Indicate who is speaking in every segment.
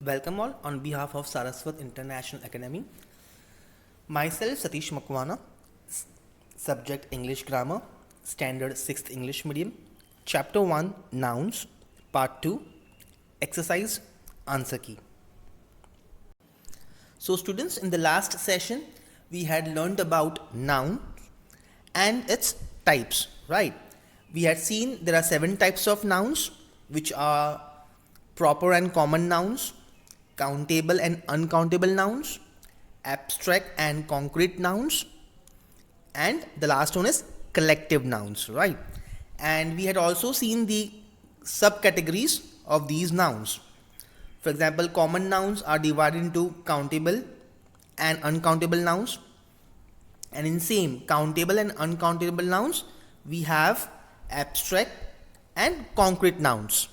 Speaker 1: Welcome all on behalf of Saraswat International Academy. Myself Satish Makwana, subject English Grammar, Standard 6th English Medium, Chapter 1 Nouns, Part 2 Exercise Answer Key. So students, in the last session we had learned about noun and its types, right? We had seen there are 7 types of nouns, which are proper and common nouns, countable and uncountable nouns, abstract and concrete nouns, and the last one is collective nouns, right? And we had also seen the subcategories of these nouns. For example, common nouns are divided into countable and uncountable nouns, and in same countable and uncountable nouns we have abstract and concrete nouns,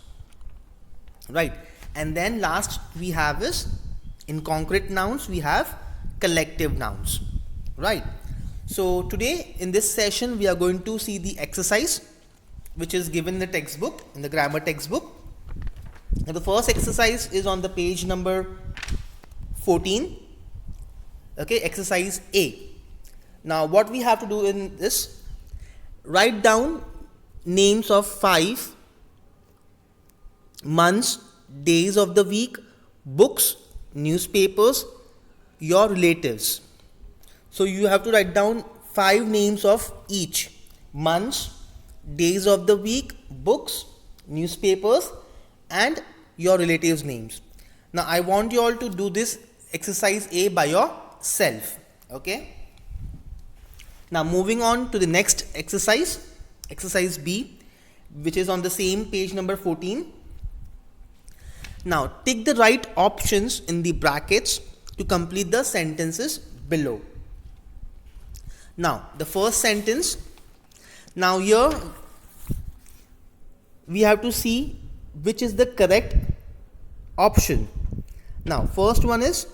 Speaker 1: right? And then last we have is, in concrete nouns we have collective nouns, right? So today in this session we are going to see the exercise which is given in the textbook, in the grammar textbook. And the first exercise is on the page number 14. Okay, exercise A. Now what we have to do in this, write down names of 5 months, days of the week, books, newspapers, your relatives. So you have to write down 5 names of each: months, days of the week, books, newspapers, and your relatives' names. Now I want you all to do this exercise A by yourself. Okay. Now moving on to the next exercise, exercise B, which is on the same page number 14. Now tick the right options in the brackets to complete the sentences below. Now the first sentence, now here we have to see which is the correct option. Now first one is,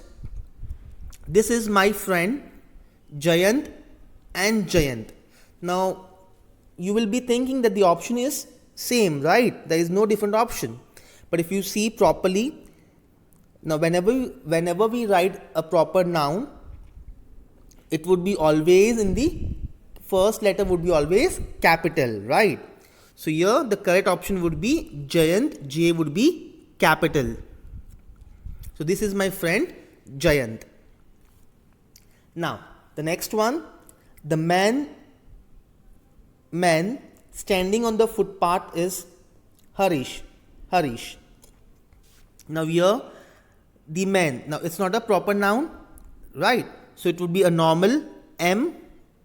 Speaker 1: this is my friend Jayant and Jayant. Now you will be thinking that the option is same, right? There is no different option. But if you see properly, now whenever we write a proper noun, it would be always in the first letter would be always capital, right? So here the correct option would be Jayant, J would be capital. So this is my friend Jayant. Now the next one, the man standing on the footpath is Harish. Now here the man, now it's not a proper noun, right? So it would be a normal M.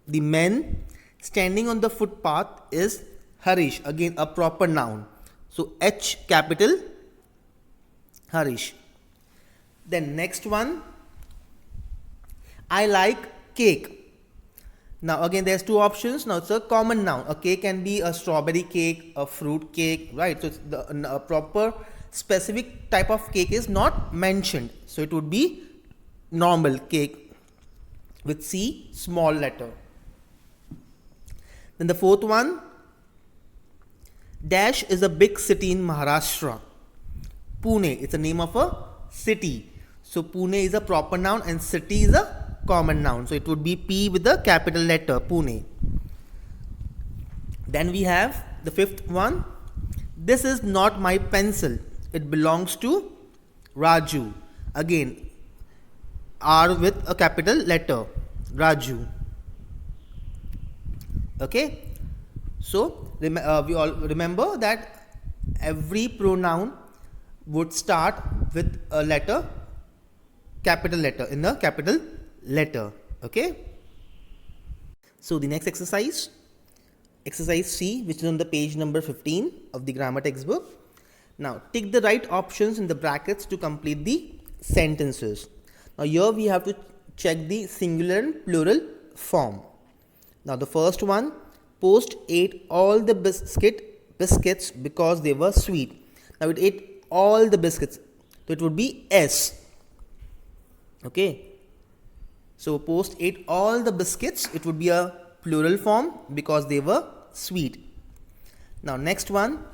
Speaker 1: The man standing on the footpath is Harish, again a proper noun. So H capital, Harish. Then next one, I like cake. Now again there's 2 options. Now it's a common noun. A cake can be a strawberry cake, a fruit cake, right? So it's a proper specific type of cake is not mentioned. So it would be normal cake with C small letter. Then the fourth one, Dash is a big city in Maharashtra. Pune, it's the name of a city. So Pune is a proper noun and city is a common noun. So it would be P with the capital letter, Pune. Then we have the fifth one, this is not my pencil. It belongs to Raju. Again, R with a capital letter, Raju. Okay. So we all remember that every pronoun would start with a letter, capital letter, in the capital letter. Okay. So the next exercise, exercise C, which is on the page number 15 of the grammar textbook. Now tick the right options in the brackets to complete the sentences. Now here we have to check the singular and plural form. Now the first one, Post ate all the biscuits because they were sweet. Now it ate all the biscuits, so it would be S. Okay. So Post ate all the biscuits, it would be a plural form because they were sweet. Now next one,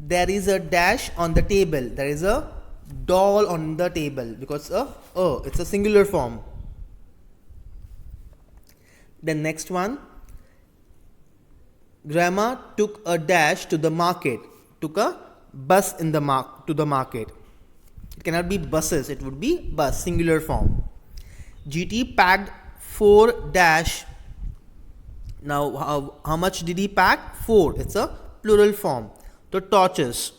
Speaker 1: there is a dash on the table. There is a doll on the table, because it's a singular form. Then next one, grandma took a dash to the market, took a bus in the to the market. It cannot be buses, it would be bus, singular form. GT packed 4 dash. Now how much did he pack? 4. It's a plural form. So torches.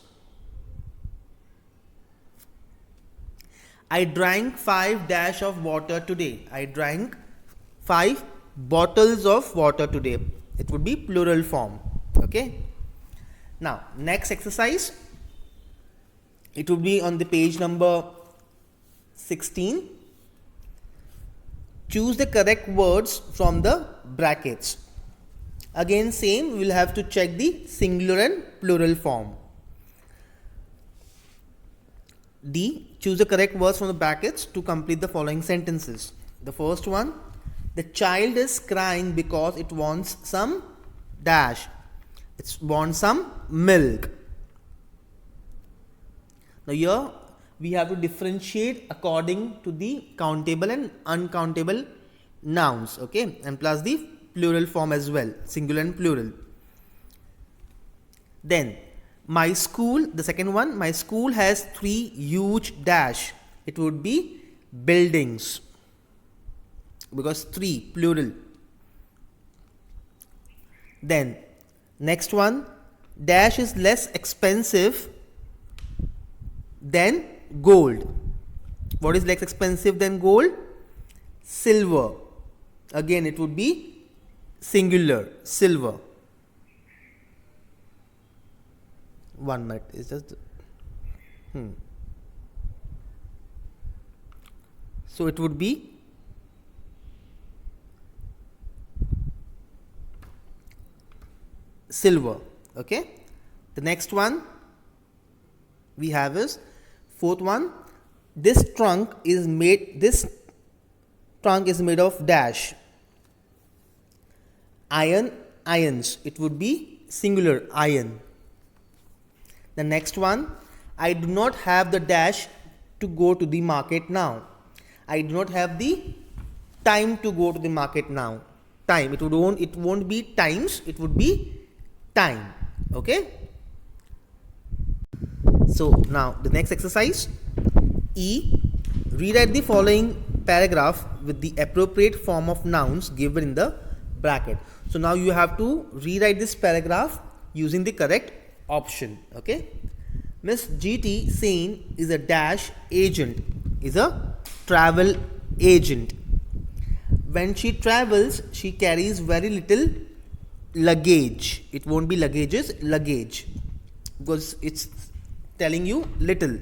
Speaker 1: I drank 5 dash of water today. I drank 5 bottles of water today. It would be plural form. Okay. Now next exercise, it would be on the page number 16. Choose the correct words from the brackets. Again same, we will have to check the singular and plural form. D. Choose the correct words from the brackets to complete the following sentences. The first one, the child is crying because it wants some dash. It wants some milk. Now here we have to differentiate according to the countable and uncountable nouns, okay, and plus the plural form as well, singular and plural. Then my school, the second one, my school has 3 huge dash. It would be buildings, because 3 plural. Then next one, dash is less expensive than gold. What is less expensive than gold? Silver. Again it would be singular, silver. 1 minute, it's just so it would be silver. Okay. The next one we have is fourth one, this trunk is made of dash. Irons. It would be singular, iron. The next one, I do not have the dash to go to the market now. I do not have the time to go to the market now. Time. It won't be times, it would be time. Okay. So now the next exercise, E. Rewrite the following paragraph with the appropriate form of nouns given in the bracket. So now you have to rewrite this paragraph using the correct option. Okay. Miss GT Sen is a dash agent, is a travel agent. When she travels, she carries very little luggage. It won't be luggages, luggage, because it's telling you little.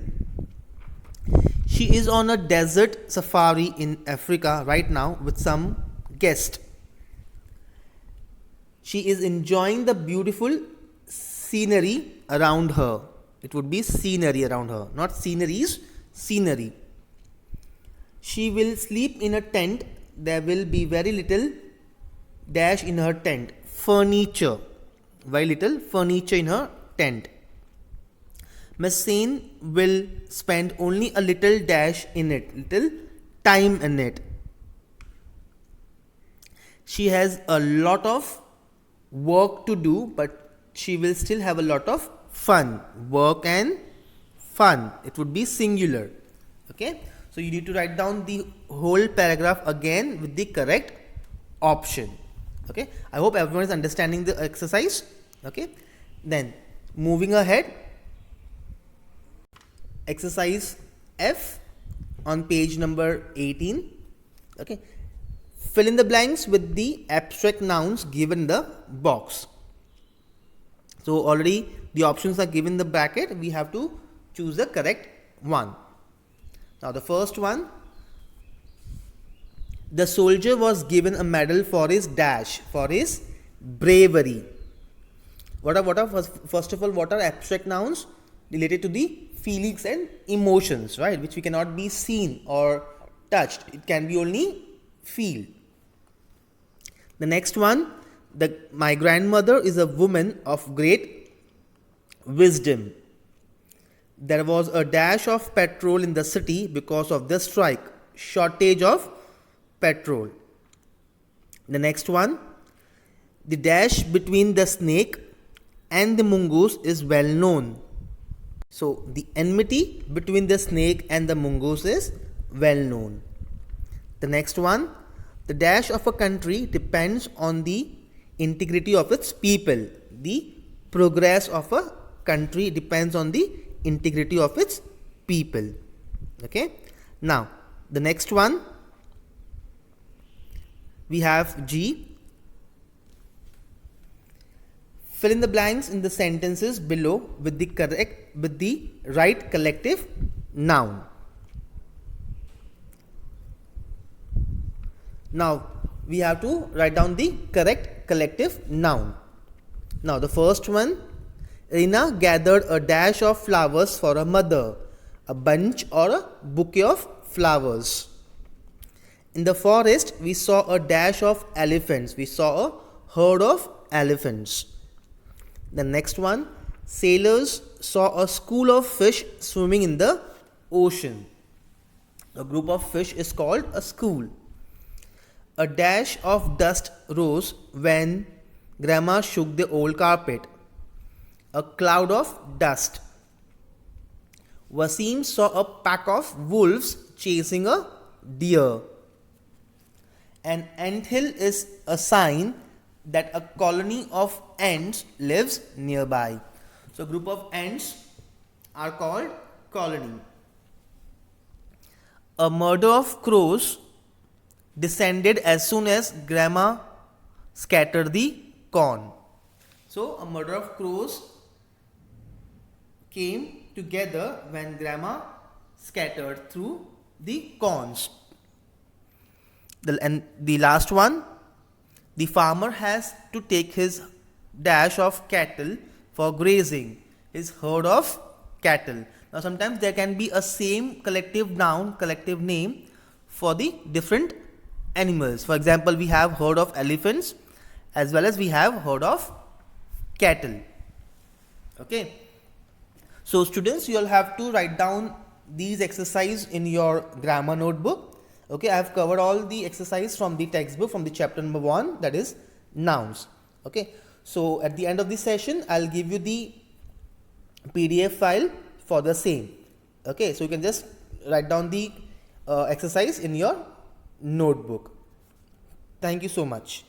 Speaker 1: She is on a desert safari in Africa right now with some guests. She is enjoying the beautiful scenery around her. It would be scenery around her, not sceneries, scenery. She will sleep in a tent. There will be very little dash in her tent. Furniture. Very little furniture in her tent. Miss Sen will spend only a little dash in it, little time in it. She has a lot of work to do, but she will still have a lot of fun. Work and fun. It would be singular. Okay. So you need to write down the whole paragraph again with the correct option. Okay. I hope everyone is understanding the exercise. Okay. Then moving ahead, exercise F on page number 18. Okay. Fill in the blanks with the abstract nouns given in the box. So already the options are given in the bracket. We have to choose the correct one. Now the first one, the soldier was given a medal for his dash, for his bravery. What are first of all, what are abstract nouns? Related to the feelings and emotions, right? Which we cannot be seen or touched. It can be only feel. The next one, my grandmother is a woman of great wisdom. There was a dash of petrol in the city because of the strike. Shortage of petrol. The next one. The dash between the snake and the mongoose is well known. So the enmity between the snake and the mongoose is well known. The next one. The dash of a country depends on the integrity of its people. The progress of a country depends on the integrity of its people. Okay. Now the next one, we have G. Fill in the blanks in the sentences below with the right collective noun. Now we have to write down the correct collective noun. Now the first one, Rina gathered a dash of flowers for her mother, a bunch or a bouquet of flowers. In the forest, we saw a dash of elephants. We saw a herd of elephants. The next one, sailors saw a school of fish swimming in the ocean. A group of fish is called a school. A dash of dust rose when Grandma shook the old carpet. A cloud of dust. Wasim saw a pack of wolves chasing a deer. An anthill is a sign that a colony of ants lives nearby. So, group of ants are called colony. A murder of crows descended as soon as Grandma scattered the corn. So, a murder of crows came together when Grandma scattered through the corns. And the last one, the farmer has to take his dash of cattle for grazing, his herd of cattle. Now sometimes there can be a same collective noun, collective name for the different animals. For example, we have herd of elephants as well as we have herd of cattle. Okay. So students, you will have to write down these exercises in your grammar notebook. Okay, I have covered all the exercise from the textbook from the chapter number 1, that is nouns. Okay, so at the end of this session, I'll give you the PDF file for the same. Okay, so you can just write down the exercise in your notebook. Thank you so much.